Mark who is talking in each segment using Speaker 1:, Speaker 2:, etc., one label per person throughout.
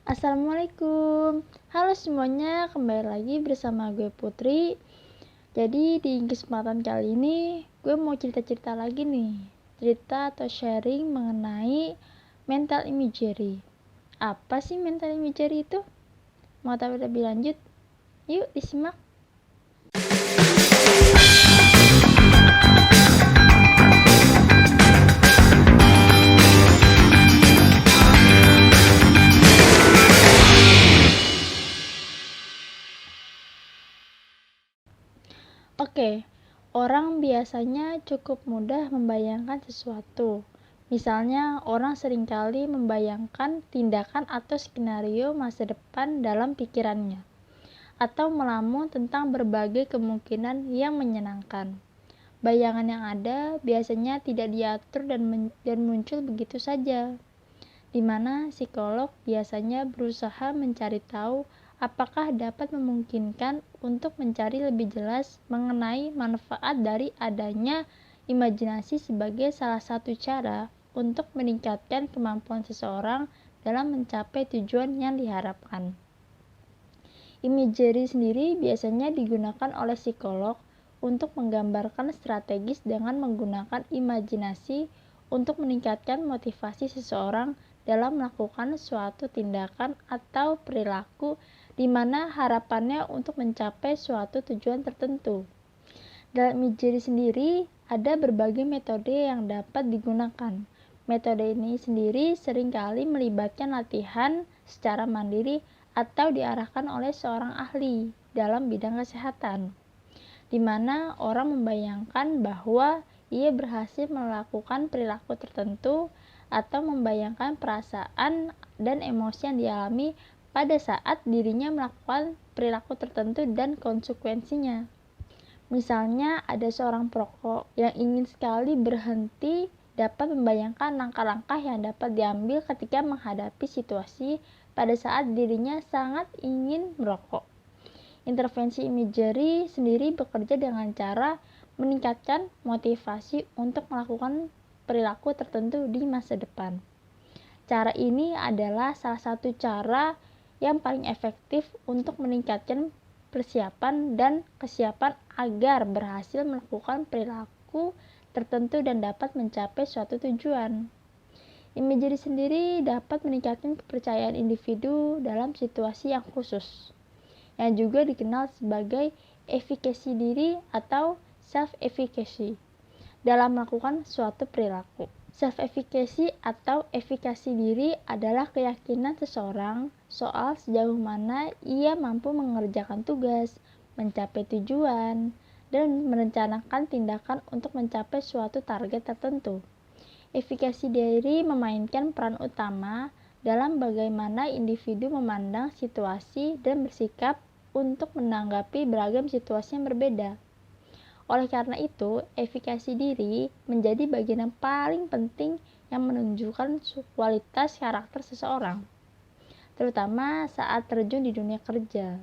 Speaker 1: Assalamualaikum. Halo semuanya, kembali lagi bersama gue Putri. Jadi di kesempatan kali ini gue mau cerita-cerita lagi nih. Cerita atau sharing mengenai mental imagery. Apa sih mental imagery itu? Mau tahu lebih lanjut? Yuk disimak. Oke, orang biasanya cukup mudah membayangkan sesuatu. Misalnya, orang seringkali membayangkan tindakan atau skenario masa depan dalam pikirannya, atau melamun tentang berbagai kemungkinan yang menyenangkan. Bayangan yang ada biasanya tidak diatur dan muncul begitu saja, di mana psikolog biasanya berusaha mencari tahu apakah dapat memungkinkan untuk mencari lebih jelas mengenai manfaat dari adanya imajinasi sebagai salah satu cara untuk meningkatkan kemampuan seseorang dalam mencapai tujuan yang diharapkan. Imagery sendiri biasanya digunakan oleh psikolog untuk menggambarkan strategis dengan menggunakan imajinasi untuk meningkatkan motivasi seseorang dalam melakukan suatu tindakan atau perilaku di mana harapannya untuk mencapai suatu tujuan tertentu. Dalam imagery sendiri, ada berbagai metode yang dapat digunakan. Metode ini sendiri seringkali melibatkan latihan secara mandiri atau diarahkan oleh seorang ahli dalam bidang kesehatan, di mana orang membayangkan bahwa ia berhasil melakukan perilaku tertentu atau membayangkan perasaan dan emosi yang dialami pada saat dirinya melakukan perilaku tertentu dan konsekuensinya. Misalnya, ada seorang perokok yang ingin sekali berhenti dapat membayangkan langkah-langkah yang dapat diambil ketika menghadapi situasi pada saat dirinya sangat ingin merokok. Intervensi imagery sendiri bekerja dengan cara meningkatkan motivasi untuk melakukan perilaku tertentu di masa depan. Cara ini adalah salah satu cara yang paling efektif untuk meningkatkan persiapan dan kesiapan agar berhasil melakukan perilaku tertentu dan dapat mencapai suatu tujuan. Imagery sendiri dapat meningkatkan kepercayaan individu dalam situasi yang khusus, yang juga dikenal sebagai efikasi diri atau self-efficacy dalam melakukan suatu perilaku. Self-efficacy atau efikasi diri adalah keyakinan seseorang soal sejauh mana ia mampu mengerjakan tugas, mencapai tujuan, dan merencanakan tindakan untuk mencapai suatu target tertentu. Efikasi diri memainkan peran utama dalam bagaimana individu memandang situasi dan bersikap untuk menanggapi beragam situasi yang berbeda. Oleh karena itu, efikasi diri menjadi bagian yang paling penting yang menunjukkan kualitas karakter seseorang, terutama saat terjun di dunia kerja.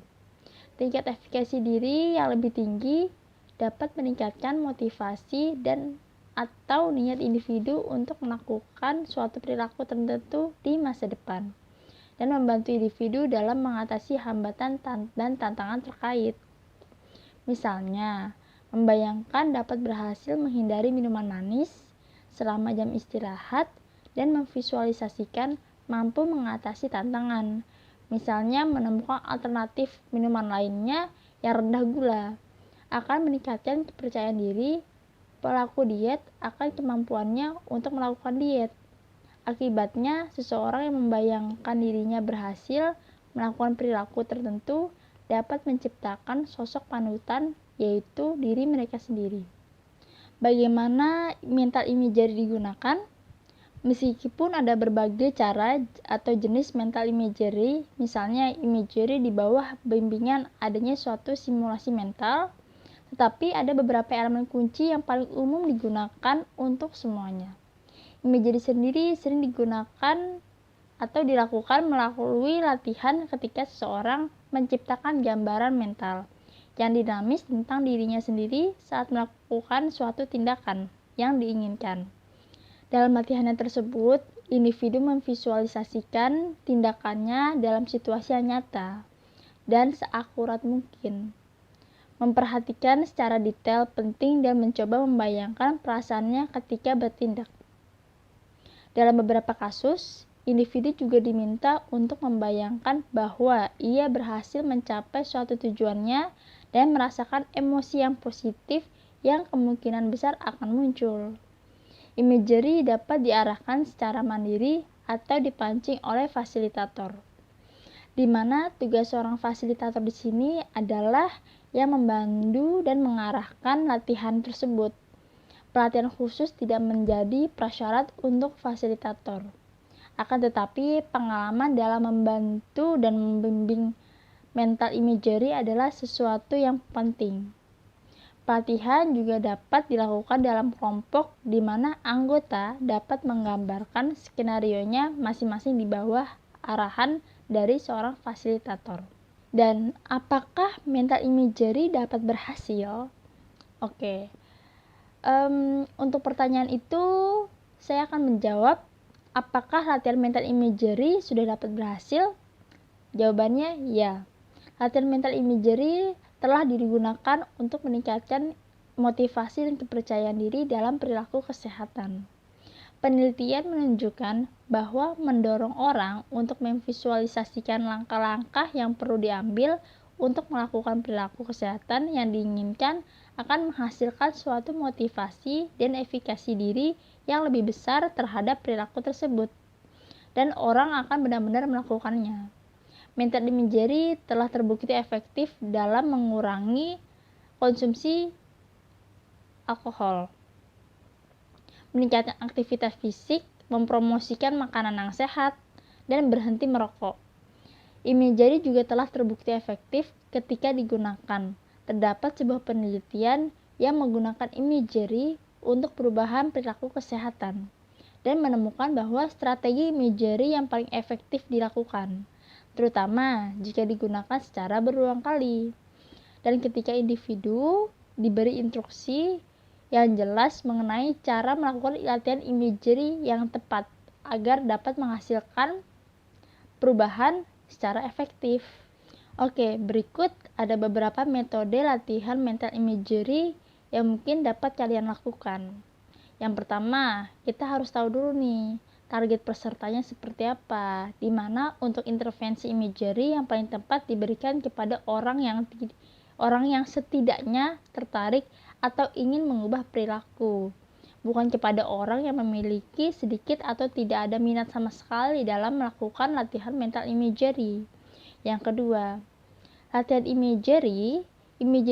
Speaker 1: Tingkat efikasi diri yang lebih tinggi dapat meningkatkan motivasi dan atau niat individu untuk melakukan suatu perilaku tertentu di masa depan, dan membantu individu dalam mengatasi hambatan dan tantangan terkait. Misalnya, membayangkan dapat berhasil menghindari minuman manis selama jam istirahat dan memvisualisasikan mampu mengatasi tantangan. Misalnya, menemukan alternatif minuman lainnya yang rendah gula akan meningkatkan kepercayaan diri pelaku diet akan kemampuannya untuk melakukan diet. Akibatnya, seseorang yang membayangkan dirinya berhasil melakukan perilaku tertentu dapat menciptakan sosok panutan, yaitu diri mereka sendiri. Bagaimana mental imagery digunakan? Meskipun ada berbagai cara atau jenis mental imagery, misalnya imagery di bawah bimbingan adanya suatu simulasi mental, tetapi ada beberapa elemen kunci yang paling umum digunakan untuk semuanya. Imagery sendiri sering digunakan atau dilakukan melalui latihan ketika seseorang menciptakan gambaran mental yang dinamis tentang dirinya sendiri saat melakukan suatu tindakan yang diinginkan. Dalam latihan tersebut, individu memvisualisasikan tindakannya dalam situasi yang nyata dan seakurat mungkin. Memperhatikan secara detail penting dan mencoba membayangkan perasaannya ketika bertindak. Dalam beberapa kasus, individu juga diminta untuk membayangkan bahwa ia berhasil mencapai suatu tujuannya dan merasakan emosi yang positif yang kemungkinan besar akan muncul. Imagery dapat diarahkan secara mandiri atau dipancing oleh fasilitator, di mana tugas seorang fasilitator di sini adalah yang membantu dan mengarahkan latihan tersebut. Pelatihan khusus tidak menjadi prasyarat untuk fasilitator. Akan tetapi, pengalaman dalam membantu dan membimbing mental imagery adalah sesuatu yang penting. Pelatihan juga dapat dilakukan dalam kelompok di mana anggota dapat menggambarkan skenarionya masing-masing di bawah arahan dari seorang fasilitator. Dan apakah mental imagery dapat berhasil? Oke. Untuk pertanyaan itu, saya akan menjawab, apakah latihan mental imagery sudah dapat berhasil? Jawabannya ya. Latihan mental imagery telah digunakan untuk meningkatkan motivasi dan kepercayaan diri dalam perilaku kesehatan. Penelitian menunjukkan bahwa mendorong orang untuk memvisualisasikan langkah-langkah yang perlu diambil untuk melakukan perilaku kesehatan yang diinginkan akan menghasilkan suatu motivasi dan efikasi diri yang lebih besar terhadap perilaku tersebut, dan orang akan benar-benar melakukannya. Mental imagery telah terbukti efektif dalam mengurangi konsumsi alkohol, meningkatkan aktivitas fisik, mempromosikan makanan yang sehat, dan berhenti merokok. Imagery juga telah terbukti efektif ketika digunakan. Terdapat sebuah penelitian yang menggunakan imagery untuk perubahan perilaku kesehatan dan menemukan bahwa strategi imagery yang paling efektif dilakukan, terutama jika digunakan secara berulang kali. Dan ketika individu diberi instruksi yang jelas mengenai cara melakukan latihan imagery yang tepat agar dapat menghasilkan perubahan secara efektif. Oke, berikut ada beberapa metode latihan mental imagery yang mungkin dapat kalian lakukan. Yang pertama, kita harus tahu dulu nih, target pesertanya seperti apa, di mana untuk intervensi imagery yang paling tepat diberikan kepada orang yang setidaknya tertarik atau ingin mengubah perilaku, bukan kepada orang yang memiliki sedikit atau tidak ada minat sama sekali dalam melakukan latihan mental imagery. Yang kedua, latihan imagery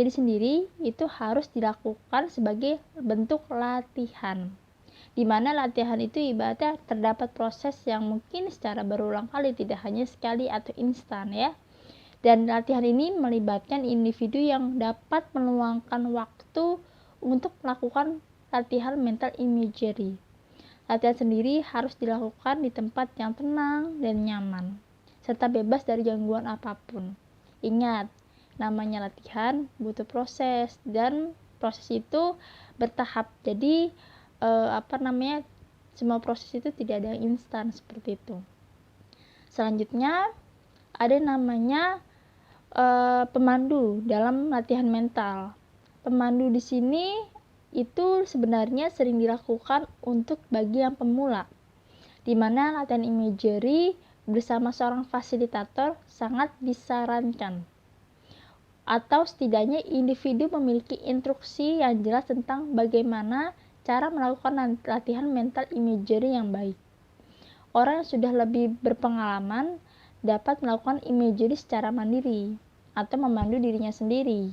Speaker 1: sendiri itu harus dilakukan sebagai bentuk latihan, di mana latihan itu ibaratnya terdapat proses yang mungkin secara berulang kali, tidak hanya sekali atau instan ya. Dan latihan ini melibatkan individu yang dapat meluangkan waktu untuk melakukan latihan mental imagery. Latihan sendiri harus dilakukan di tempat yang tenang dan nyaman, serta bebas dari gangguan apapun. Ingat, namanya latihan butuh proses, dan proses itu bertahap. Jadi semua proses itu tidak ada yang instan seperti itu. Selanjutnya ada namanya pemandu dalam latihan mental. Pemandu di sini itu sebenarnya sering dilakukan untuk bagi yang pemula, di mana latihan imagery bersama seorang fasilitator sangat disarankan, atau setidaknya individu memiliki instruksi yang jelas tentang bagaimana cara melakukan latihan mental imagery yang baik. Orang yang sudah lebih berpengalaman dapat melakukan imagery secara mandiri atau memandu dirinya sendiri,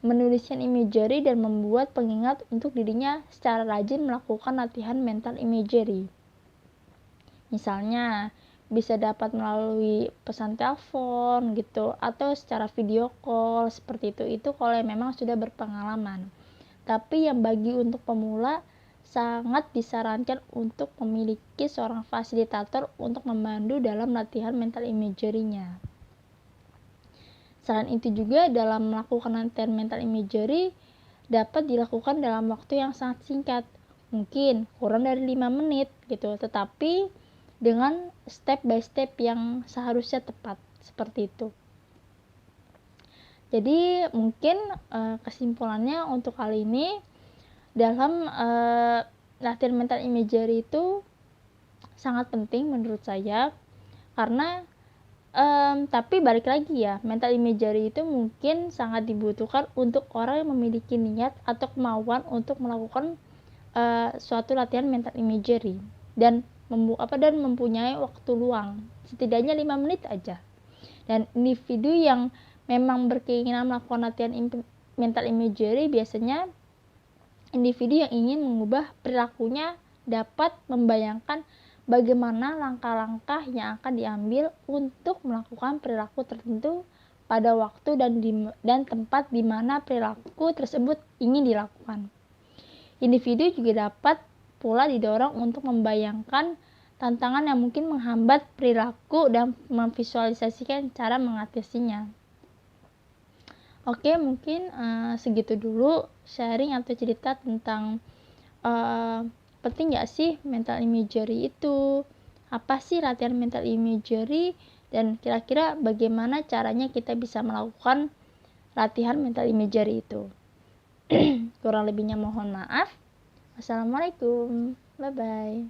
Speaker 1: menuliskan imagery dan membuat pengingat untuk dirinya secara rajin melakukan latihan mental imagery. Misalnya, bisa dapat melalui pesan telepon gitu, atau secara video call seperti itu kalau memang sudah berpengalaman. Tapi yang bagi untuk pemula, sangat disarankan untuk memiliki seorang fasilitator untuk memandu dalam latihan mental imagery-nya. Selain itu juga, dalam melakukan latihan mental imagery dapat dilakukan dalam waktu yang sangat singkat, mungkin kurang dari 5 menit gitu, tetapi dengan step by step yang seharusnya tepat, seperti itu. Jadi mungkin kesimpulannya untuk kali ini, dalam latihan mental imagery itu sangat penting menurut saya, karena tapi balik lagi ya, mental imagery itu mungkin sangat dibutuhkan untuk orang yang memiliki niat atau kemauan untuk melakukan suatu latihan mental imagery dan mempunyai waktu luang setidaknya 5 menit aja. Dan individu yang memang berkeinginan melakukan latihan mental imagery biasanya individu yang ingin mengubah perilakunya dapat membayangkan bagaimana langkah-langkah yang akan diambil untuk melakukan perilaku tertentu pada waktu dan tempat di mana perilaku tersebut ingin dilakukan. Individu juga dapat pula didorong untuk membayangkan tantangan yang mungkin menghambat perilaku dan memvisualisasikan cara mengatasinya. Oke, mungkin segitu dulu sharing atau cerita tentang penting gak sih mental imagery itu, apa sih latihan mental imagery, dan kira-kira bagaimana caranya kita bisa melakukan latihan mental imagery itu. Kurang lebihnya mohon maaf. Wassalamualaikum, bye bye.